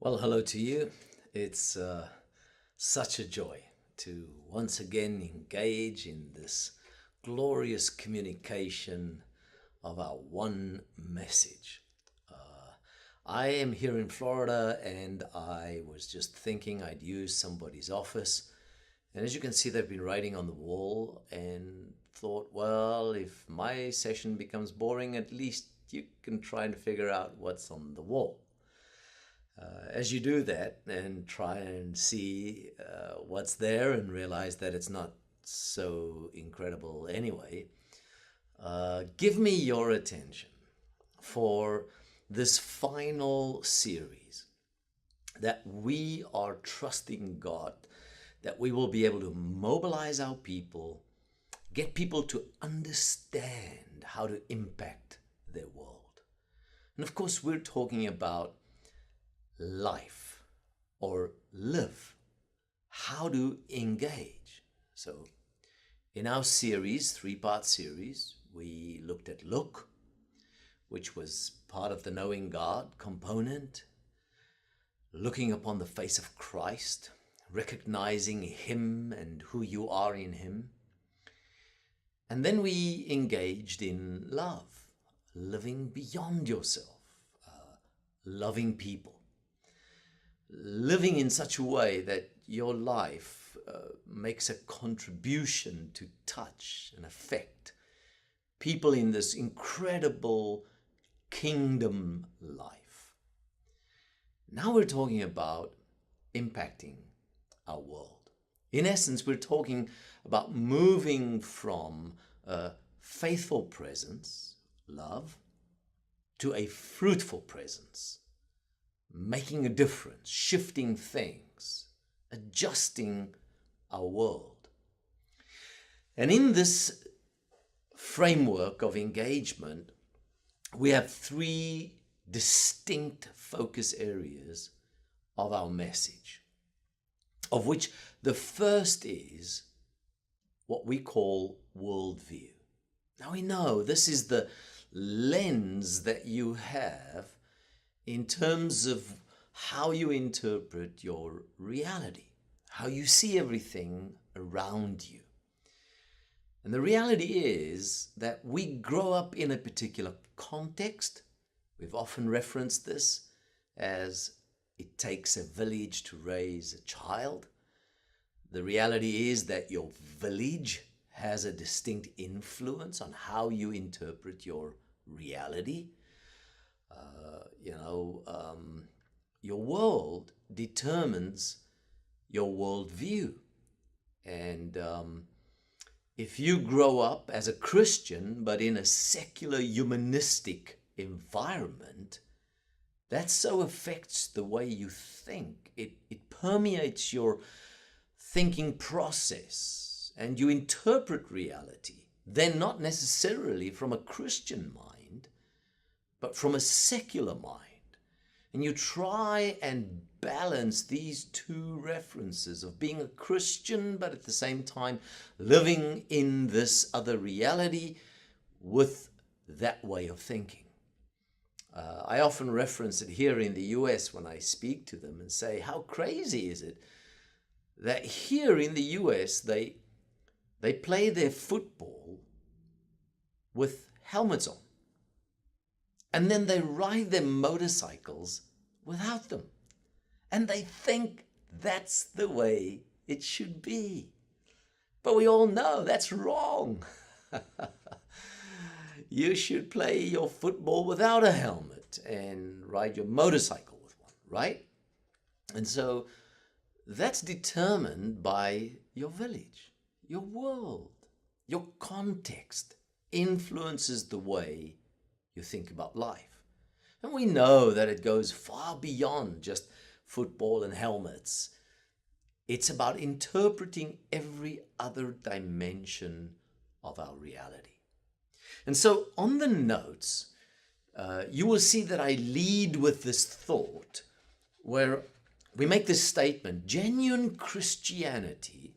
Well, hello to you. It's such a joy to once again engage in this glorious communication of our one message. I am here in Florida and I was just thinking I'd use somebody's office. And as you can see, they've been writing on the wall and thought, well, if my session becomes boring, at least you can try and figure out what's on the wall. As you do that and try and see what's there and realize that it's not so incredible anyway, give me your attention for this final series that we are trusting God that we will be able to mobilize our people, get people to understand how to impact their world. And of course, we're talking about life or live, how to engage. So in our series, three-part series, we looked at look, which was part of the knowing God component, looking upon the face of Christ, recognizing Him and who you are in Him. And then we engaged in love, living beyond yourself, loving people, living in such a way that your life makes a contribution to touch and affect people in this incredible kingdom life. Now we're talking about impacting our world. In essence, we're talking about moving from a faithful presence, love, to a fruitful presence, making a difference, shifting things, adjusting our world. And in this framework of engagement, we have three distinct focus areas of our message, of which the first is what we call worldview. Now we know this is the lens that you have in terms of how you interpret your reality, how you see everything around you. And the reality is that we grow up in a particular context. We've often referenced this as it takes a village to raise a child. The reality is that your village has a distinct influence on how you interpret your reality. Your world determines your worldview. And if you grow up as a Christian, but in a secular humanistic environment, that so affects the way you think. It permeates your thinking process, and you interpret reality, then not necessarily from a Christian mind, but from a secular mind. And you try and balance these two references of being a Christian, but at the same time living in this other reality with that way of thinking. I often reference it here in the US when I speak to them and say, how crazy is it that here in the US they play their football with helmets on. And then they ride their motorcycles without them. And they think that's the way it should be. But we all know that's wrong. You should play your football without a helmet and ride your motorcycle with one, right? And so that's determined by your village, your world, your context influences the way you think about life. And we know that it goes far beyond just football and helmets. It's about interpreting every other dimension of our reality. And so on the notes, you will see that I lead with this thought where we make this statement: genuine Christianity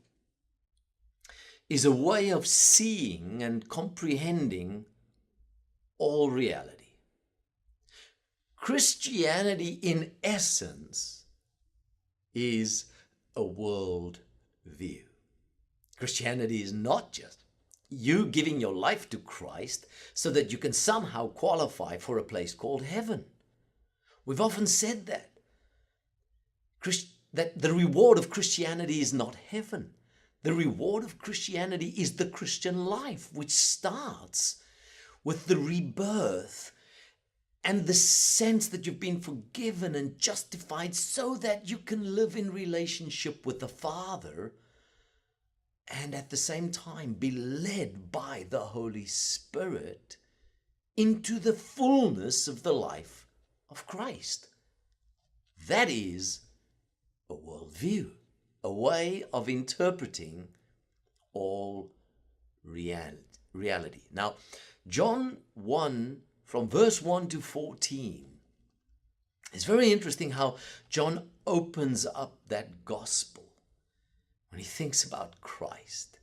is a way of seeing and comprehending all reality. Christianity, in essence, is a world view. Christianity is not just you giving your life to Christ so that you can somehow qualify for a place called heaven. We've often said that the reward of Christianity is not heaven. The reward of Christianity is the Christian life, which starts with the rebirth and the sense that you've been forgiven and justified so that you can live in relationship with the Father and at the same time be led by the Holy Spirit into the fullness of the life of Christ. That is a worldview, a way of interpreting all reality. Now, John 1, from verse 1 to 14, it's very interesting how John opens up that gospel when he thinks about Christ.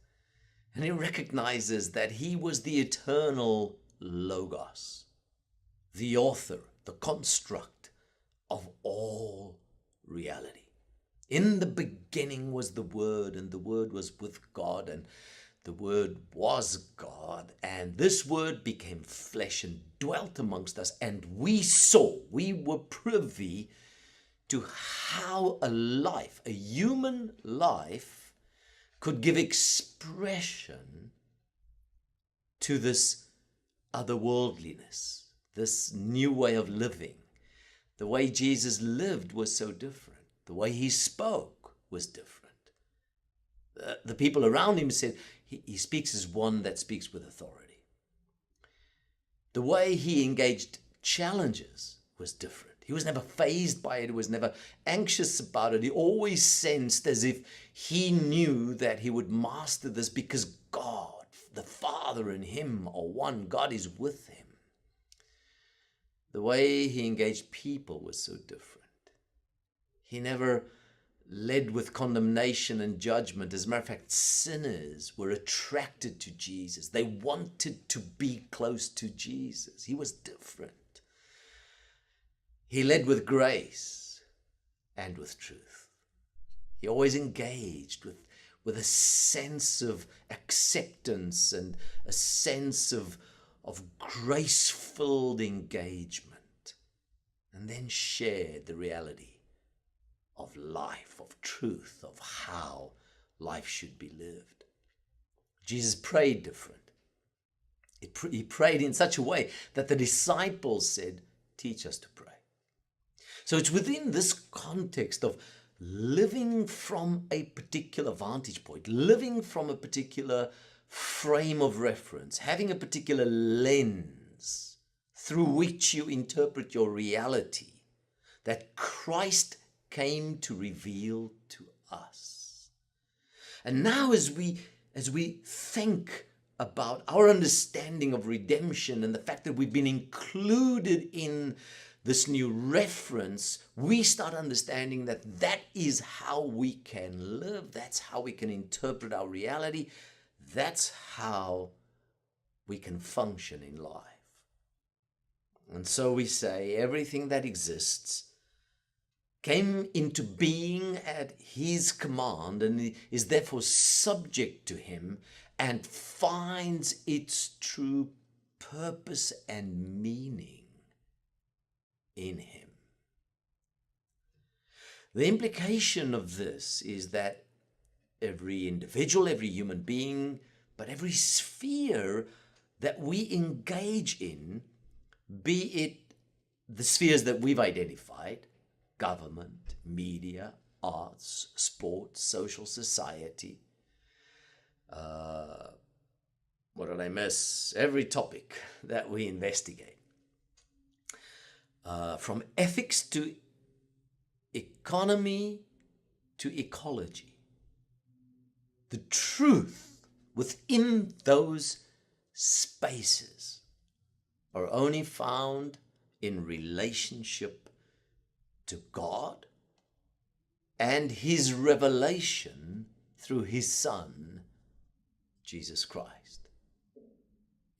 And he recognizes that he was the eternal Logos, the author, the construct of all reality. In the beginning was the Word, and the Word was with God, and the Word was God, and this Word became flesh and dwelt amongst us, and we were privy to how a life, a human life, could give expression to this otherworldliness, this new way of living. The way Jesus lived was so different. The way he spoke was different. The people around him said he speaks as one that speaks with authority. The way he engaged challenges was different. He was never fazed by it. He was never anxious about it. He always sensed as if he knew that he would master this because God, the Father, and him are one. God is with him. The way he engaged people was so different. He never led with condemnation and judgment. As a matter of fact, sinners were attracted to Jesus. They wanted to be close to Jesus. He was different. He led with grace and with truth. He always engaged with a sense of acceptance and a sense of grace-filled engagement, and then shared the reality of life, of truth, of how life should be lived. Jesus prayed different. He prayed in such a way that the disciples said, "Teach us to pray." So it's within this context of living from a particular vantage point, living from a particular frame of reference, having a particular lens through which you interpret your reality, that Christ came to reveal to us. And now as we think about our understanding of redemption and the fact that we've been included in this new reference, we start understanding that that is how we can live. That's how we can interpret our reality. That's how we can function in life. And so we say everything that exists came into being at his command and is therefore subject to him and finds its true purpose and meaning in him. The implication of this is that every individual, every human being, but every sphere that we engage in, be it the spheres that we've identified, government, media, arts, sports, social society, what did I miss? Every topic that we investigate. From ethics to economy to ecology. The truth within those spaces are only found in relationship to God and his revelation through his Son, Jesus Christ.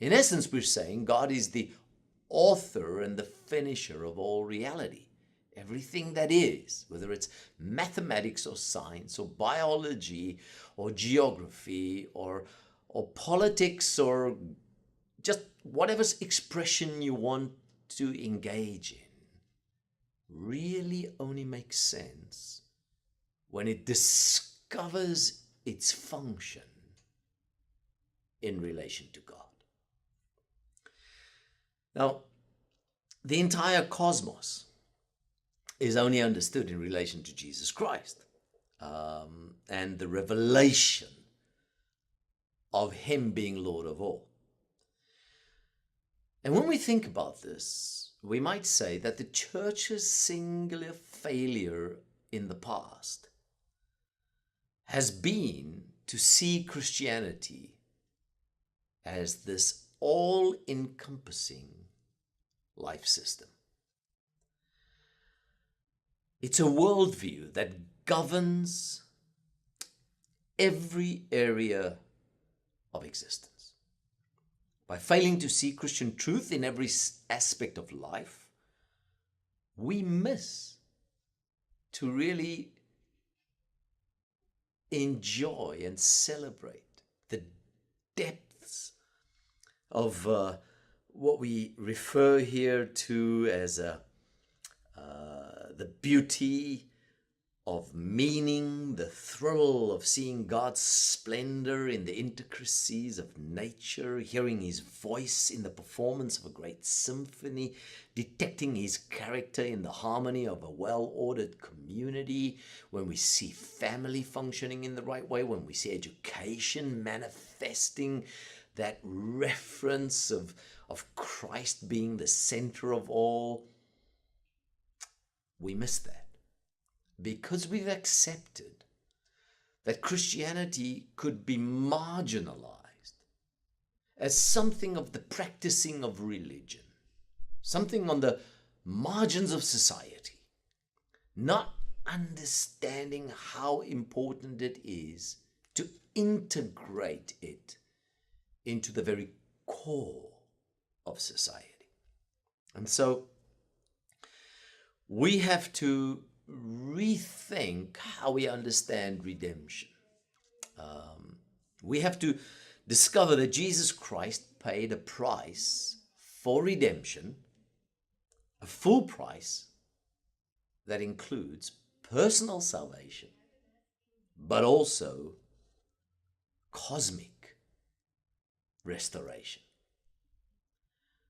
In essence, we're saying God is the author and the finisher of all reality. Everything that is, whether it's mathematics or science or biology or geography or politics or just whatever expression you want to engage in, really only makes sense when it discovers its function in relation to God. Now, the entire cosmos is only understood in relation to Jesus Christ and the revelation of Him being Lord of all. And when we think about this, we might say that the church's singular failure in the past has been to see Christianity as this all-encompassing life system. It's a worldview that governs every area of existence. By failing to see Christian truth in every aspect of life, we miss to really enjoy and celebrate the depths of what we refer here to as the beauty of meaning, the thrill of seeing God's splendor in the intricacies of nature, hearing His voice in the performance of a great symphony, detecting His character in the harmony of a well-ordered community, when we see family functioning in the right way, when we see education manifesting that reference of Christ being the center of all. We miss that because we've accepted that Christianity could be marginalized as something of the practicing of religion, something on the margins of society, not understanding how important it is to integrate it into the very core of society. And so we have to rethink how we understand redemption. We have to discover that Jesus Christ paid a price for redemption, a full price that includes personal salvation, but also cosmic restoration.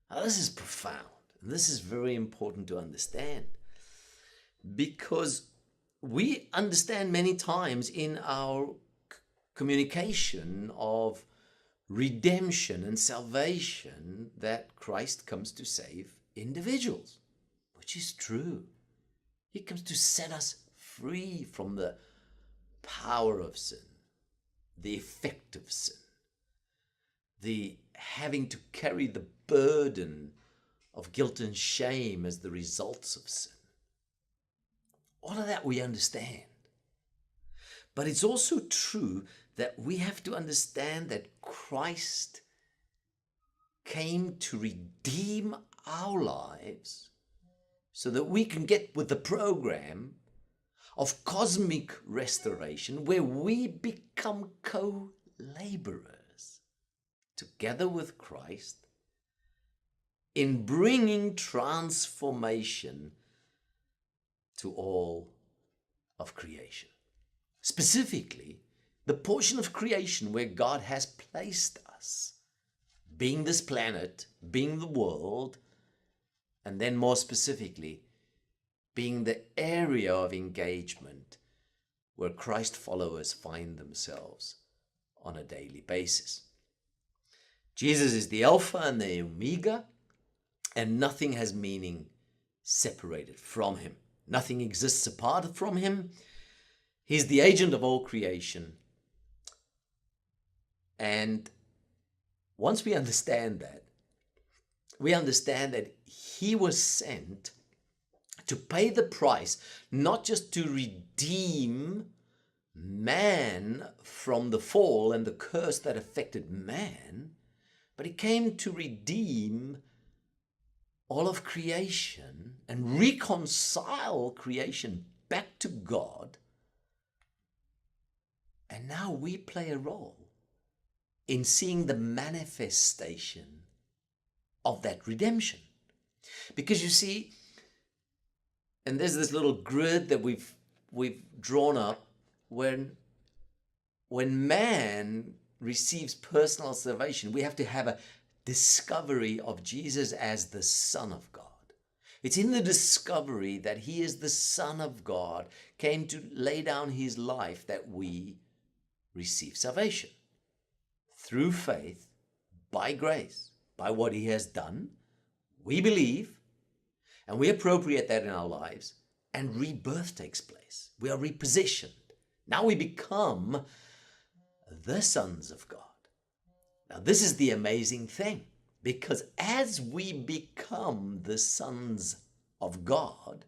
Now, this is profound, and this is very important to understand, because we understand many times in our communication of redemption and salvation that Christ comes to save individuals, which is true. He comes to set us free from the power of sin, the effect of sin, the having to carry the burden of guilt and shame as the results of sin. All of that we understand. But it's also true that we have to understand that Christ came to redeem our lives so that we can get with the program of cosmic restoration, where we become co-laborers together with Christ in bringing transformation to all of creation. Specifically, the portion of creation where God has placed us, being this planet, being the world, and then more specifically, being the area of engagement where Christ followers find themselves on a daily basis. Jesus is the Alpha and the Omega, and nothing has meaning separated from Him. Nothing exists apart from Him. He's the agent of all creation. And once we understand that, we understand that He was sent to pay the price, not just to redeem man from the fall and the curse that affected man, but He came to redeem all of creation and reconcile creation back to God. And now we play a role in seeing the manifestation of that redemption. Because you see, and there's this little grid that we've drawn up, when man receives personal salvation, we have to have a discovery of Jesus as the Son of God. It's in the discovery that he is the Son of God, came to lay down his life, that we receive salvation. Through faith, by grace, by what he has done, we believe, and we appropriate that in our lives, and rebirth takes place. We are repositioned. Now we become the sons of God. Now this is the amazing thing, because as we become the sons of God,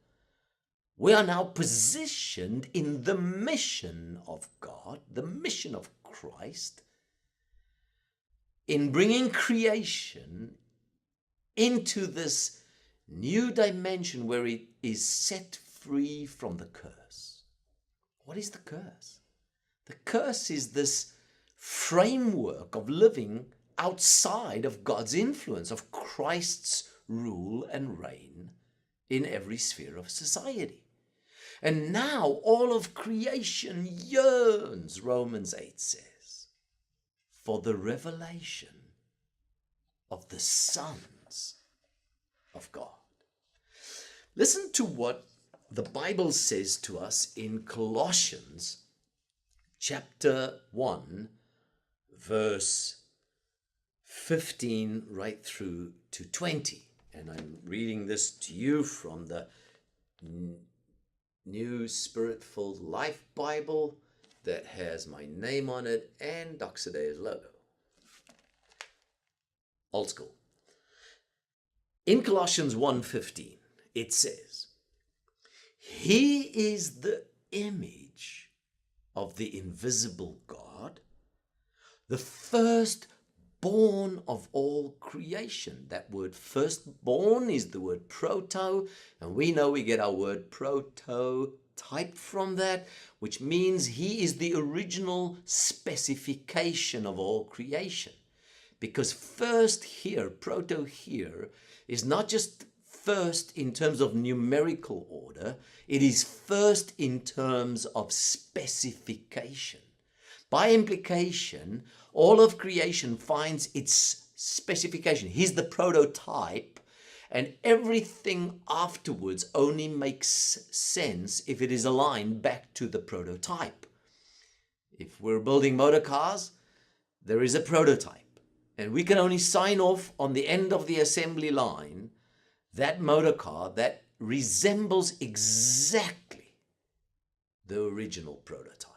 we are now positioned in the mission of God, the mission of Christ, in bringing creation into this new dimension where it is set free from the curse. What is the curse? The curse is this framework of living outside of God's influence, of Christ's rule and reign in every sphere of society. And now all of creation yearns, Romans 8 says, for the revelation of the sons of God. Listen to what the Bible says to us in Colossians chapter 1, verse 15 right through to 20. And I'm reading this to you from the New Spirit-Filled Life Bible that has my name on it and Doxadea's logo. Old school. In Colossians 1:15, it says, he is the image of the invisible God, the firstborn of all creation. That word firstborn is the word proto, and we know we get our word prototype from that, which means he is the original specification of all creation. Because first here, proto here, is not just first in terms of numerical order, it is first in terms of specification. By implication, all of creation finds its specification. He's the prototype, and everything afterwards only makes sense if it is aligned back to the prototype. If we're building motor cars, there is a prototype, and we can only sign off on the end of the assembly line that motor car that resembles exactly the original prototype.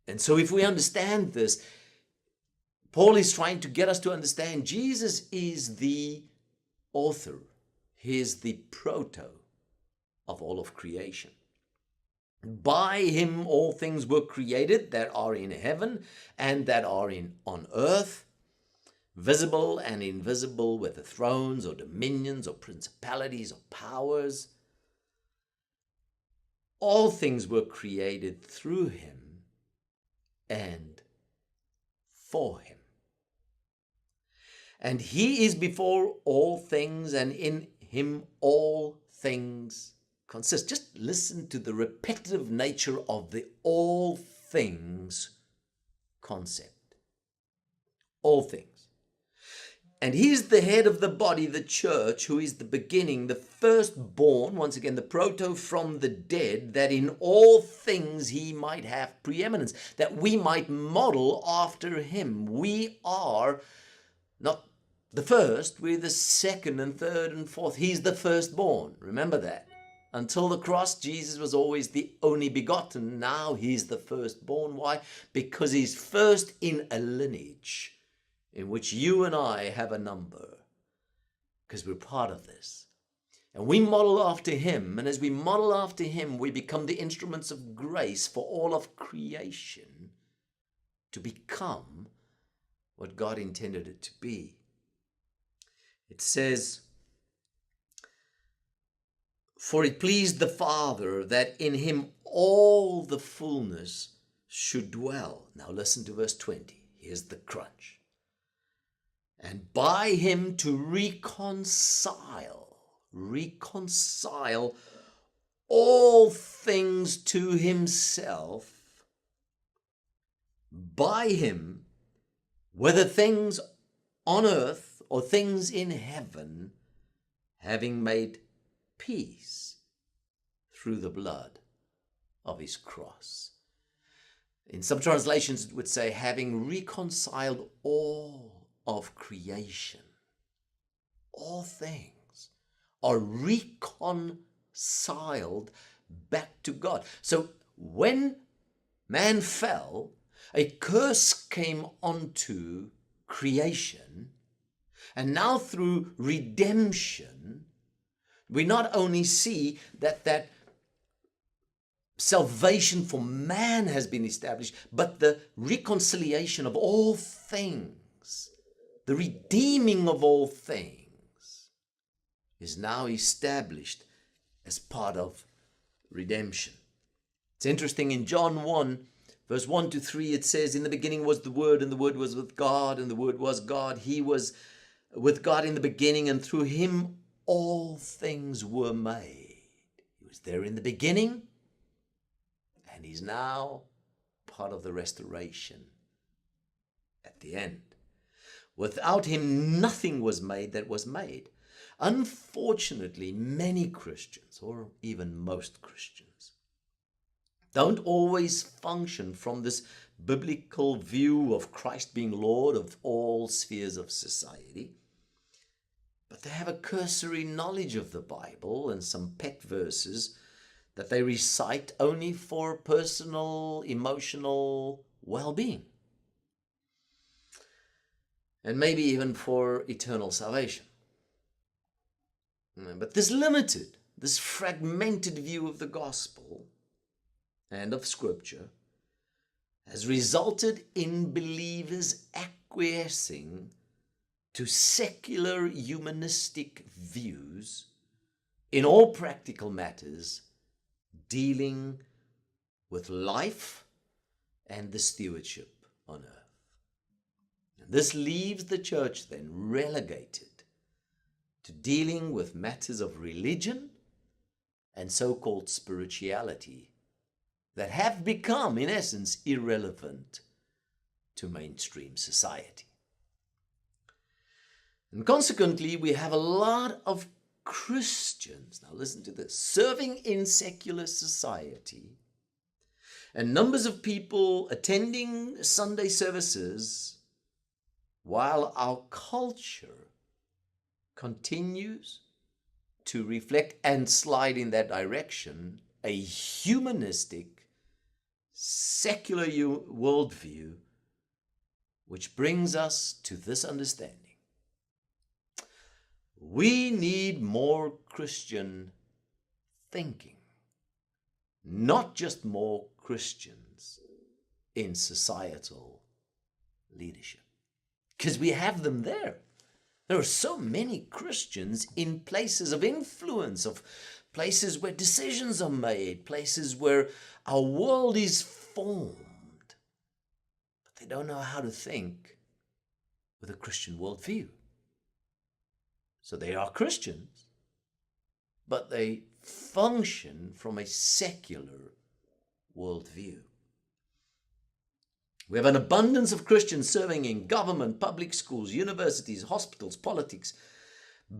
And so if we understand this, Paul is trying to get us to understand Jesus is the author. He is the proto of all of creation. By him all things were created that are in heaven and that are on earth, visible and invisible, whether thrones or dominions or principalities or powers. All things were created through him and for him. And he is before all things, and in him all things consist. Just listen to the repetitive nature of the all things concept. All things. And he's the head of the body, the church, who is the beginning, the firstborn, once again, the proto from the dead, that in all things he might have preeminence, that we might model after him. We are not the first, we're the second and third and fourth. He's the firstborn. Remember that. Until the cross, Jesus was always the only begotten. Now he's the firstborn. Why? Because he's first in a lineage in which you and I have a number, because we're part of this. And we model after him, and as we model after him, we become the instruments of grace for all of creation to become what God intended it to be. It says For it pleased the Father that in him all the fullness should dwell. Now listen to verse 20. Here's the crunch. And by him to reconcile all things to himself, by him, whether things on earth or things in heaven, having made peace through the blood of his cross. In some translations it would say, having reconciled all of creation. All things are reconciled back to God. So when man fell, a curse came onto creation, and now through redemption, we not only see that salvation for man has been established, but the reconciliation of all things, the redeeming of all things, is now established as part of redemption. It's interesting, in John 1, verse 1 to 3, it says, in the beginning was the Word, and the Word was with God, and the Word was God. He was with God in the beginning, and through him all things were made. He was there in the beginning, and he's now part of the restoration at the end. Without him, nothing was made that was made. Unfortunately, many Christians, or even most Christians, don't always function from this biblical view of Christ being Lord of all spheres of society. But they have a cursory knowledge of the Bible and some pet verses that they recite only for personal, emotional well-being. And maybe even for eternal salvation. But this limited, this fragmented view of the gospel and of Scripture has resulted in believers acquiescing to secular humanistic views in all practical matters dealing with life and the stewardship on earth. And this leaves the church then relegated to dealing with matters of religion and so-called spirituality that have become, in essence, irrelevant to mainstream society. And consequently, we have a lot of Christians, now listen to this, serving in secular society, and numbers of people attending Sunday services, while our culture continues to reflect and slide in that direction, a humanistic, secular worldview, which brings us to this understanding. We need more Christian thinking, not just more Christians in societal leadership, because we have them there. There are so many Christians in places of influence, of places where decisions are made, places where our world is formed, but they don't know how to think with a Christian worldview. So they are Christians, but they function from a secular worldview. We have an abundance of Christians serving in government, public schools, universities, hospitals, politics,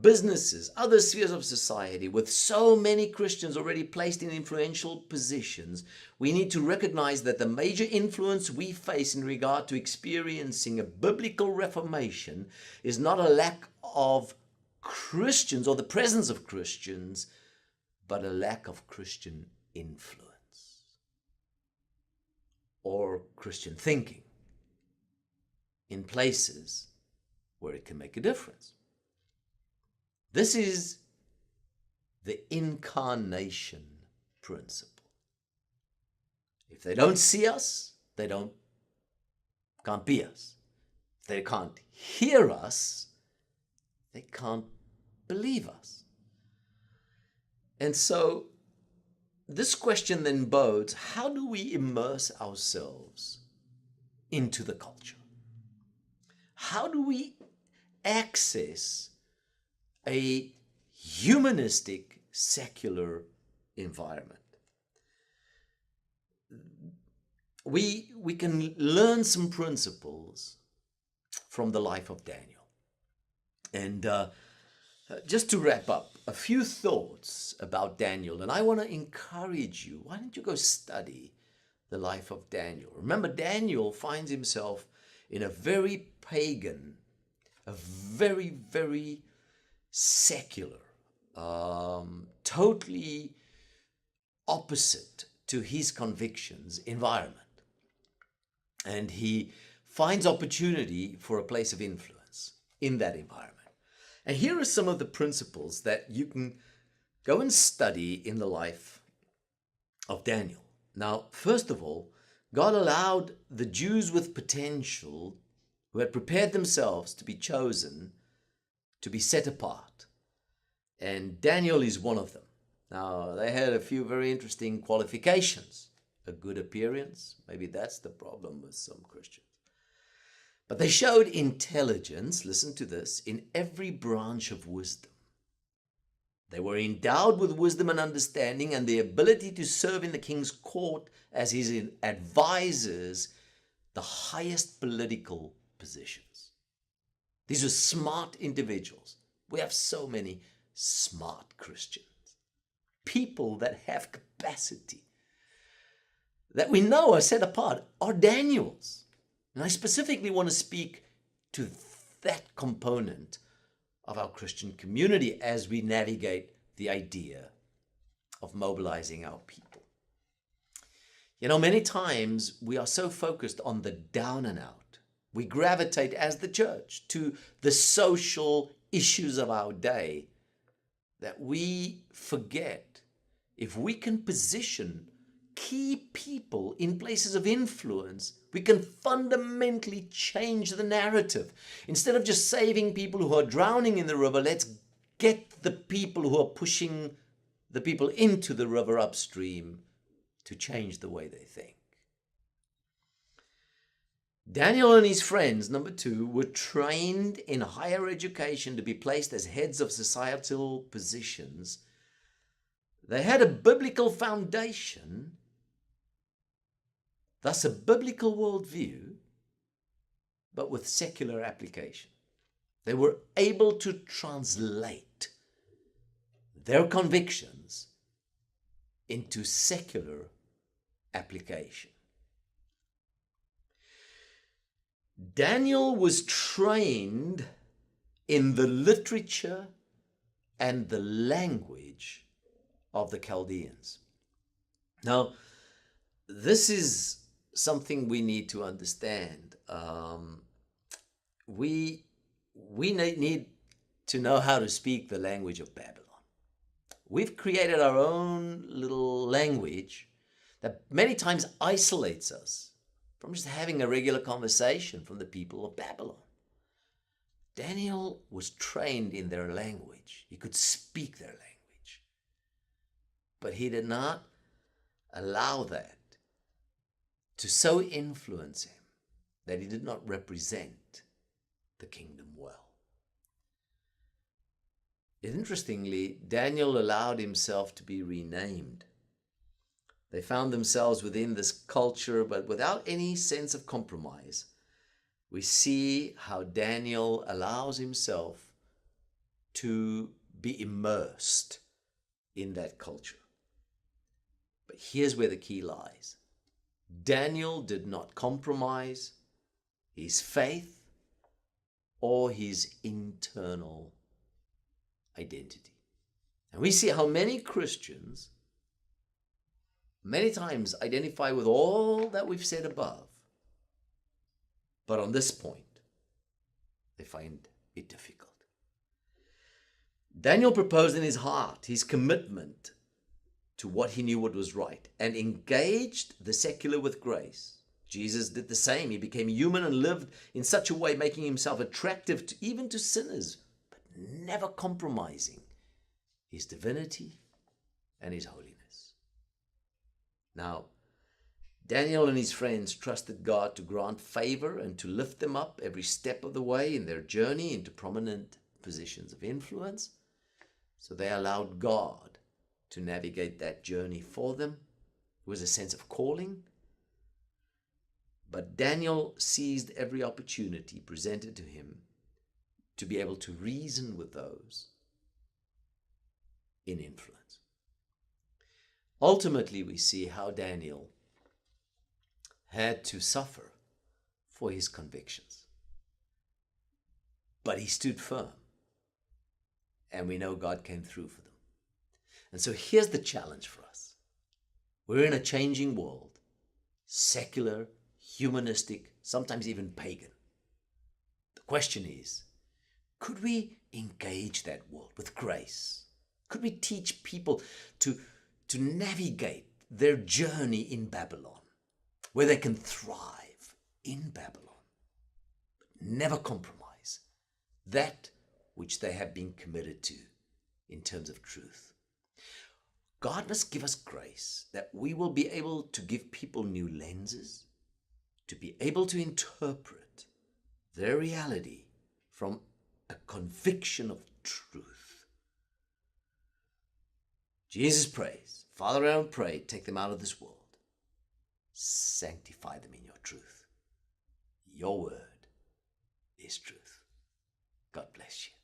businesses, other spheres of society. With so many Christians already placed in influential positions, we need to recognize that the major influence we face in regard to experiencing a biblical reformation is not a lack of Christians or the presence of Christians, but a lack of Christian influence or Christian thinking in places where it can make a difference. This is the incarnation principle. If they don't see us, they can't be us. If they can't hear us, they can't believe us. And so this question then bodes, how do we immerse ourselves into the culture? How do we access a humanistic, secular environment? We can learn some principles from the life of Daniel. And just to wrap up, a few thoughts about Daniel. And I want to encourage you, why don't you go study the life of Daniel? Remember, Daniel finds himself in a very pagan, a very, very secular, totally opposite to his convictions environment. And he finds opportunity for a place of influence in that environment. And here are some of the principles that you can go and study in the life of Daniel. Now, first of all, God allowed the Jews with potential who had prepared themselves to be chosen, to be set apart. And Daniel is one of them. Now, they had a few very interesting qualifications. A good appearance, maybe that's the problem with some Christians. But they showed intelligence, listen to this, in every branch of wisdom. They were endowed with wisdom and understanding and the ability to serve in the king's court as his advisors, the highest political positions. These were smart individuals. We have so many smart Christians, people that have capacity, that we know are set apart, are Daniels. And I specifically want to speak to that component of our Christian community as we navigate the idea of mobilizing our people. You know, many times we are so focused on the down and out. We gravitate as the church to the social issues of our day that we forget if we can position key people in places of influence, we can fundamentally change the narrative. Instead of just saving people who are drowning in the river, let's get the people who are pushing the people into the river upstream to change the way they think. Daniel and his friends, number two, were trained in higher education to be placed as heads of societal positions. They had a biblical foundation, thus a biblical worldview, but with secular application. They were able to translate their convictions into secular application. Daniel was trained in the literature and the language of the Chaldeans. Now, this is something we need to understand. We need to know how to speak the language of Babylon. We've created our own little language that many times isolates us from just having a regular conversation from the people of Babylon. Daniel was trained in their language. He could speak their language. But he did not allow that to so influence him that he did not represent the kingdom well. Interestingly, Daniel allowed himself to be renamed. They found themselves within this culture, but without any sense of compromise. We see how Daniel allows himself to be immersed in that culture. But here's where the key lies. Daniel did not compromise his faith or his internal identity. And we see how many Christians many times identify with all that we've said above, but on this point, they find it difficult. Daniel proposed in his heart his commitment to what he knew what was right and engaged the secular with grace. Jesus did the same. He became human and lived in such a way, making himself attractive even to sinners, but never compromising his divinity and his holiness. Now, Daniel and his friends trusted God to grant favor and to lift them up every step of the way in their journey into prominent positions of influence. So they allowed God to navigate that journey for them. It was a sense of calling. But Daniel seized every opportunity presented to him to be able to reason with those in influence. Ultimately, we see how Daniel had to suffer for his convictions. But he stood firm, and we know God came through for them. And so here's the challenge for us. We're in a changing world, secular, humanistic, sometimes even pagan. The question is, could we engage that world with grace? Could we teach people to navigate their journey in Babylon, where they can thrive in Babylon, but never compromise that which they have been committed to in terms of truth? God must give us grace that we will be able to give people new lenses, to be able to interpret their reality from a conviction of truth. Jesus prays, Father, I pray, take them out of this world. Sanctify them in your truth. Your word is truth. God bless you.